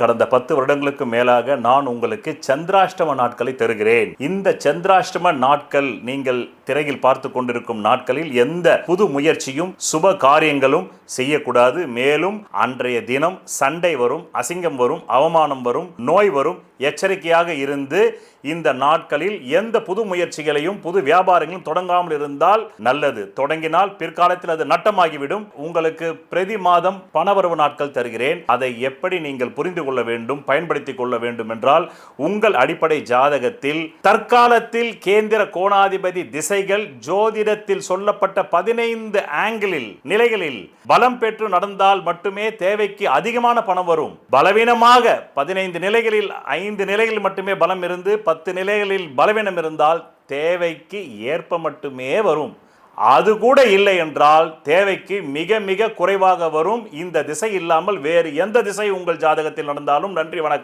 கடந்த 10 வருடங்களுக்கு மேலாக நான் உங்களுக்கு சந்திராஷ்டம நாட்களை தருகிறேன். இந்த சந்திராஷ்டம நாட்கள் நீங்கள் திரையில் பார்த்து கொண்டிருக்கும் நாட்களில் எந்த புது முயற்சியும் சுப காரியங்களும் செய்யக்கூடாது. மேலும் அன்றைய தினம் சண்டை வரும், அசிங்கம் வரும், அவமானம் வரும், நோய் வரும். எச்சரிக்கையாக இருந்து இந்த நாட்களில் எந்த புது முயற்சிகளையும் புது வியாபாரங்களும் தொடங்காமல் இருந்தால் நல்லது. தொடங்கினால் பிற்காலத்தில் அது நட்டமாகிவிடும். உங்களுக்கு பிரதி மாதம் பணவரவு நாட்கள் தருகிறேன். அதை எப்படி நீங்கள் புரிந்து கொள்ள வேண்டும், பயன்படுத்திக் கொள்ள வேண்டும் என்றால் உங்கள் அடிப்படை ஜாதகத்தில் தற்காலத்தில் கேந்திர கோணாதிபதி திசைகள் ஜோதிடத்தில் சொல்லப்பட்ட 15 ஆங்கிளில் நிலைகளில் பலம் பெற்று நடந்தால் மட்டுமே தேவைக்கு அதிகமான பணம் வரும். பலவீனமாக 15 நிலைகளில் 5 நிலைகளில் மட்டுமே பலம் இருந்து 10 நிலைகளில் பலவீனம் இருந்தால் தேவைக்கு ஏற்ப மட்டுமே வரும். அது கூட இல்லை என்றால் தேவைக்கு மிக மிக குறைவாக வரும். இந்த திசை இல்லாமல் வேறு எந்த திசை உங்கள் ஜாதகத்தில் நடந்தாலும். நன்றி, வணக்கம்.